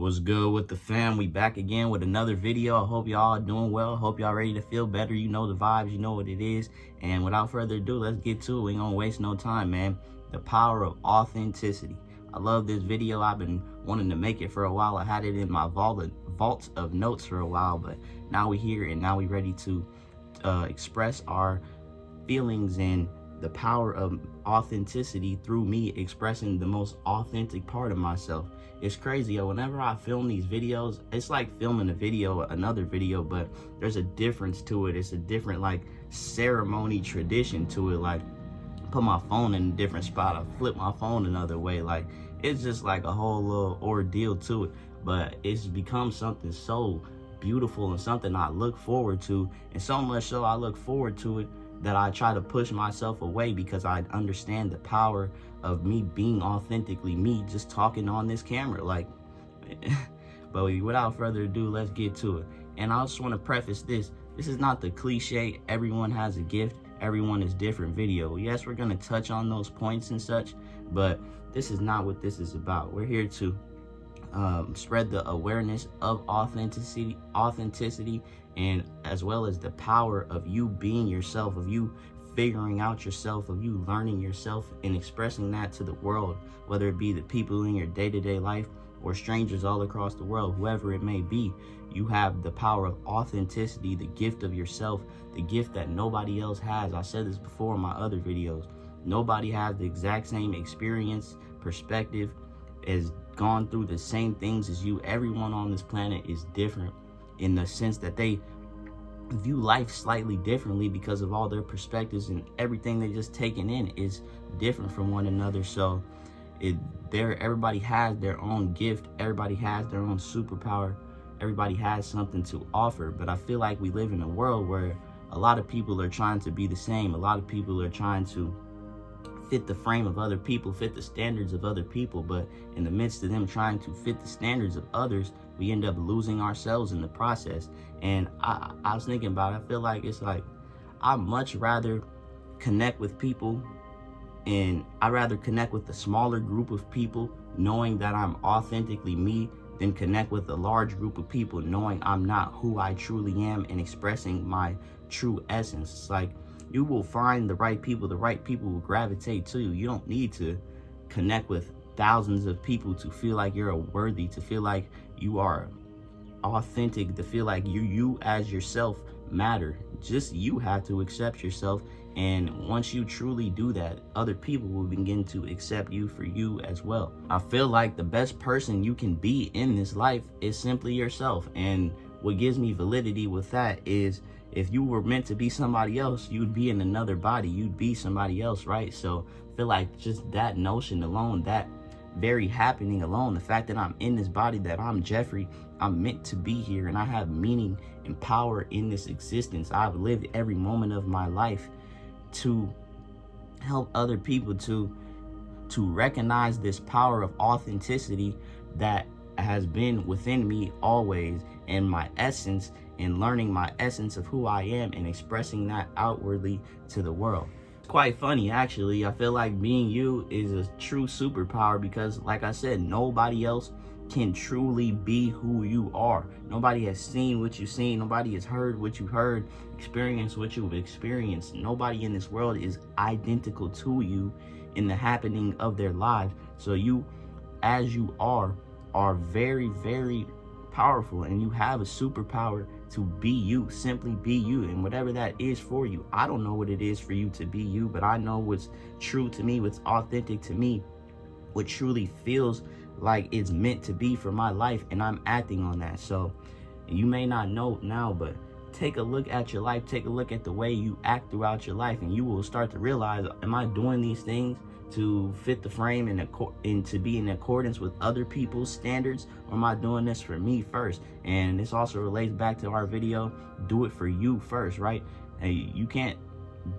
What's good with the fam? We back again with another video. I hope y'all are doing well. Hope y'all ready to feel better. You know the vibes, you know what it is. And without further ado, let's get to it. We ain't gonna waste no time, man. The power of authenticity. I love this video. I've been wanting to make it for a while. I had it in my vault of notes for a while, but now we're here and now we're ready to express our feelings and the power of authenticity through me expressing the most authentic part of myself. It's crazy, yo. Whenever I film these videos, it's like filming a video, another video, but there's a difference to it. It's a different like ceremony tradition to it. Like, put my phone in a different spot, I flip my phone another way. Like, it's just like a whole little ordeal to it, but it's become something so beautiful and something I look forward to, and so much so I look forward to it that I try to push myself away because I understand the power of me being authentically me, just talking on this camera. Like, but without further ado, let's get to it. And I just want to preface this. This is not the cliche, everyone has a gift, everyone is different video. Yes, we're going to touch on those points and such, but this is not what this is about. We're here to spread the awareness of authenticity, and as well as the power of you being yourself, of you figuring out yourself, of you learning yourself and expressing that to the world, whether it be the people in your day-to-day life or strangers all across the world, whoever it may be. You have the power of authenticity, the gift of yourself, the gift that nobody else has. I said this before in my other videos. Nobody has the exact same experience, perspective, has gone through the same things as you. Everyone on this planet is different in the sense that they view life slightly differently because of all their perspectives, and everything they just taken in is different from one another. So everybody has their own gift, everybody has their own superpower, everybody has something to offer. But I feel like we live in a world where a lot of people are trying to be the same. A lot of people are trying to fit the frame of other people, fit the standards of other people, but in the midst of them trying to fit the standards of others, we end up losing ourselves in the process. And I was thinking about it. I feel like it's like I much rather connect with people, and I rather connect with a smaller group of people knowing that I'm authentically me than connect with a large group of people knowing I'm not who I truly am and expressing my true essence. It's like, you will find the right people will gravitate to you. You don't need to connect with thousands of people to feel like you're worthy, to feel like you are authentic, to feel like you as yourself matter. Just you have to accept yourself, and once you truly do that, other people will begin to accept you for you as well. I feel like the best person you can be in this life is simply yourself, and what gives me validity with that is, if you were meant to be somebody else, you'd be in another body, you'd be somebody else, right? So I feel like just that notion alone, that very happening alone, the fact that I'm in this body, that I'm Jeffrey, I'm meant to be here, and I have meaning and power in this existence. I've lived every moment of my life to help other people to recognize this power of authenticity that has been within me always, and my essence, and learning my essence of who I am and expressing that outwardly to the world. It's quite funny, actually. I feel like being you is a true superpower because, like I said, nobody else can truly be who you are. Nobody has seen what you've seen. Nobody has heard what you've heard, experienced what you've experienced. Nobody in this world is identical to you in the happening of their lives. So you, as you are very, very powerful, and you have a superpower to be you, simply be you, and whatever that is for you. I don't know what it is for you to be you, but I know what's true to me, what's authentic to me, what truly feels like it's meant to be for my life, and I'm acting on that. So you may not know now, but take a look at your life, take a look at the way you act throughout your life, and you will start to realize, am I doing these things to fit the frame and to be in accordance with other people's standards, or am I doing this for me first? And this also relates back to our video, do it for you first, right? And you can't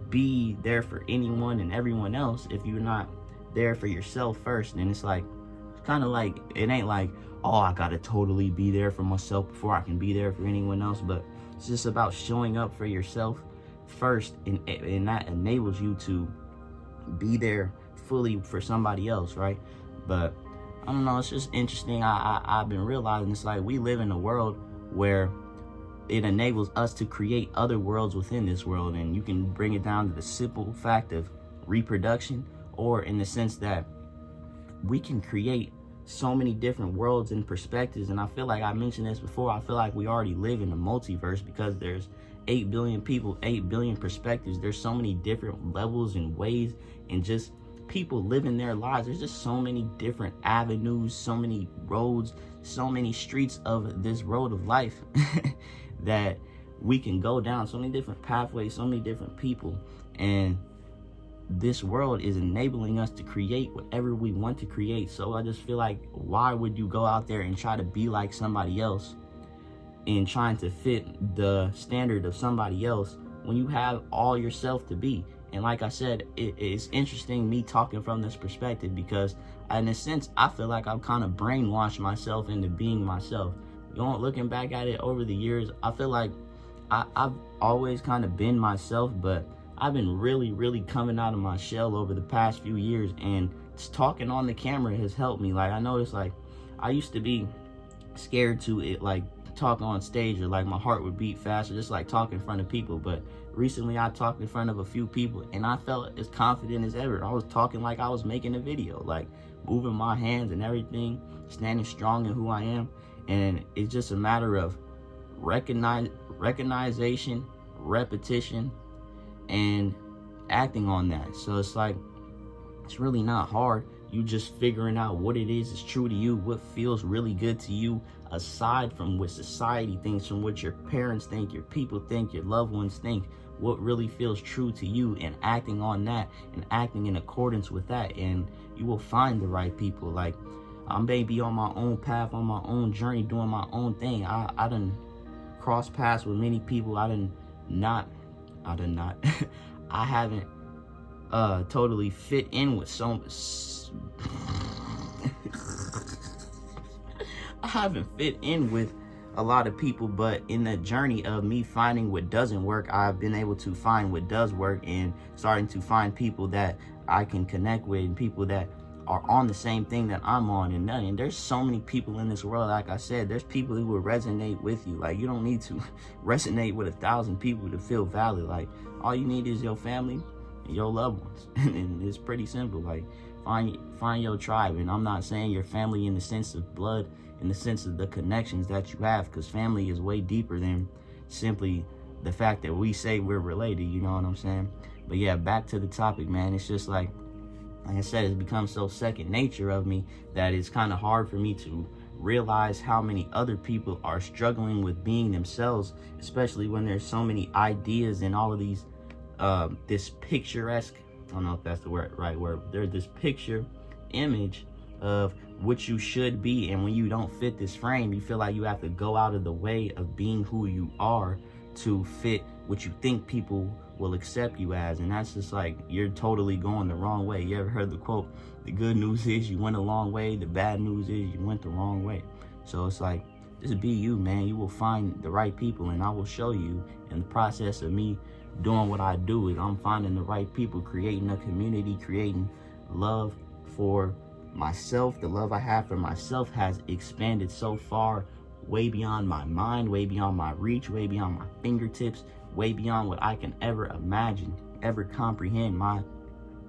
be there for anyone and everyone else if you're not there for yourself first. And it's like, it's kind of like, it ain't like, oh, I gotta totally be there for myself before I can be there for anyone else, but it's just about showing up for yourself first, and that enables you to be there fully for somebody else, right? But I don't know, it's just interesting. I've been realizing it's like we live in a world where it enables us to create other worlds within this world, and you can bring it down to the simple fact of reproduction, or in the sense that we can create so many different worlds and perspectives. And I feel like I mentioned this before, I feel like we already live in the multiverse because there's 8 billion people, 8 billion perspectives. There's so many different levels and ways, and just people living their lives. There's just so many different avenues, so many roads, so many streets of this road of life that we can go down, so many different pathways, so many different people. And this world is enabling us to create whatever we want to create. So I just feel like, why would you go out there and try to be like somebody else and trying to fit the standard of somebody else when you have all yourself to be? And like I said, it's interesting me talking from this perspective because in a sense, I feel like I've kind of brainwashed myself into being myself. Looking back at it over the years, I feel like I've always kind of been myself, but I've been really coming out of my shell over the past few years, and just talking on the camera has helped me. Like, I noticed, like, I used to be scared to talk on stage, or like my heart would beat faster just like talking in front of people. But recently I talked in front of a few people and I felt as confident as ever. I was talking like I was making a video, like moving my hands and everything, standing strong in who I am. And it's just a matter of recognition, repetition, and acting on that. So it's like, it's really not hard. You just figuring out what it is true to you, what feels really good to you, aside from what society thinks, from what your parents think, your people think, your loved ones think, what really feels true to you, and acting on that and acting in accordance with that. And you will find the right people. Like, I may be on my own path, on my own journey, doing my own thing. I done cross paths with many people. I haven't totally fit in with I haven't fit in with a lot of people, but in the journey of me finding what doesn't work, I've been able to find what does work, and starting to find people that I can connect with, and people that are on the same thing that I'm on. And there's so many people in this world. Like I said, there's people who will resonate with you. Like, you don't need to resonate with 1,000 people to feel valid. Like, all you need is your family and your loved ones. And it's pretty simple. Like, find your tribe. And I'm not saying your family in the sense of blood, in the sense of the connections that you have, because family is way deeper than simply the fact that we say we're related, you know what I'm saying? But yeah, back to the topic, man. It's just like I said, it's become so second nature of me that it's kind of hard for me to realize how many other people are struggling with being themselves, especially when there's so many ideas and all of these this picturesque, I don't know if that's the right word, there's this picture image of what you should be, and when you don't fit this frame, you feel like you have to go out of the way of being who you are to fit what you think people will accept you as. And that's just like, you're totally going the wrong way. You ever heard the quote, the good news is you went a long way, the bad news is you went the wrong way? So it's like, just be you, man. You will find the right people, and I will show you in the process of me doing what I do. Is I'm finding the right people, creating a community, creating love for myself. The love I have for myself has expanded so far, way beyond my mind, way beyond my reach, way beyond my fingertips, way beyond what I can ever imagine, ever comprehend. My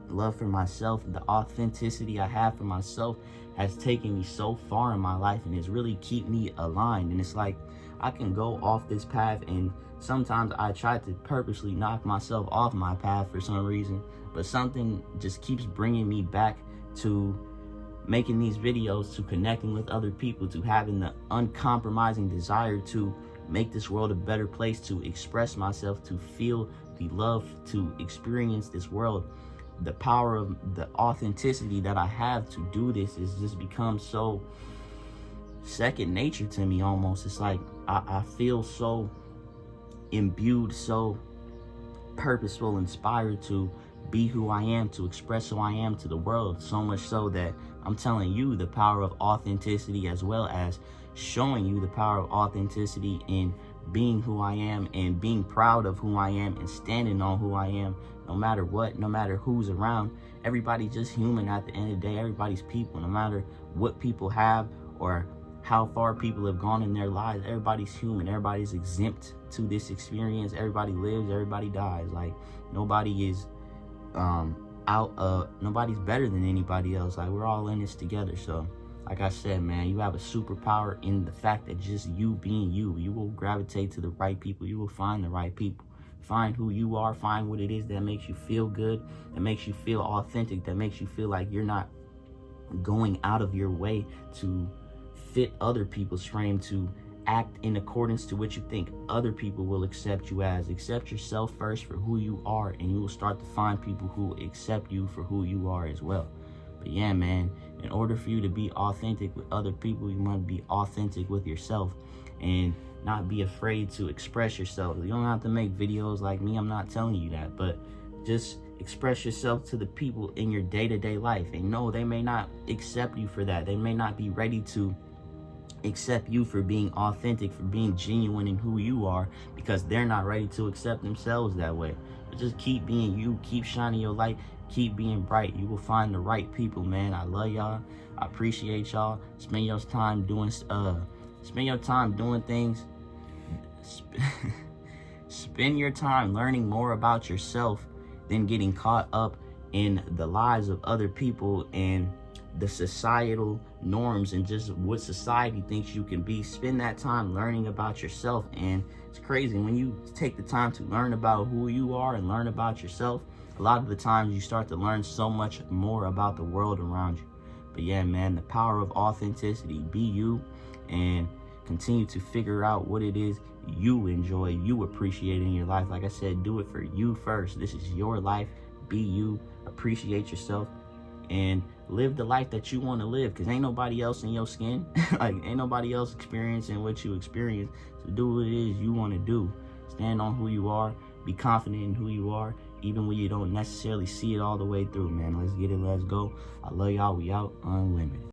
love for myself, the authenticity I have for myself has taken me so far in my life, and it's really keep me aligned. And it's like, I can go off this path, and sometimes I try to purposely knock myself off my path for some reason, but something just keeps bringing me back to making these videos, to connecting with other people, to having the uncompromising desire to make this world a better place, to express myself, to feel the love, to experience this world. The power of the authenticity that I have to do this is just become so second nature to me almost. It's like I feel so imbued, so purposeful, inspired to be who I am, to express who I am to the world, so much so that I'm telling you the power of authenticity, as well as showing you the power of authenticity in being who I am and being proud of who I am and standing on who I am, no matter what, no matter who's around. Everybody's just human at the end of the day. Everybody's people, no matter what people have or how far people have gone in their lives. Everybody's human. Everybody's exempt to this experience. Everybody lives, everybody dies. Like, nobody is nobody's better than anybody else. Like, we're all in this together. So like I said, man, you have a superpower in the fact that just you being you. You will gravitate to the right people. You will find the right people. Find who you are. Find what it is that makes you feel good, that makes you feel authentic, that makes you feel like you're not going out of your way to fit other people's frame, to act in accordance to what you think other people will accept you as. Accept yourself first for who you are, and you will start to find people who accept you for who you are as well. But yeah, man, in order for you to be authentic with other people, you must be authentic with yourself and not be afraid to express yourself. You don't have to make videos like me. I'm not telling you that, but just express yourself to the people in your day-to-day life. And no, they may not accept you for that. They may not be ready to accept you for being authentic, for being genuine in who you are, because they're not ready to accept themselves that way. But just keep being you, keep shining your light, keep being bright. You will find the right people, man. I love y'all. I appreciate y'all. Spend your time doing things. Spend your time learning more about yourself than getting caught up in the lives of other people and the societal norms and just what society thinks you can be. Spend that time learning about yourself. And it's crazy when you take the time to learn about who you are and learn about yourself. A lot of the times you start to learn so much more about the world around you. But yeah, man, the power of authenticity. Be you and continue to figure out what it is you enjoy, you appreciate in your life. Like I said, do it for you first. This is your life. Be you, appreciate yourself, and live the life that you want to live, because ain't nobody else in your skin. Like, ain't nobody else experiencing what you experience. So do what it is you want to do. Stand on who you are. Be confident in who you are, even when you don't necessarily see it all the way through, man. Let's get it. Let's go. I love y'all. We out. Unlimited.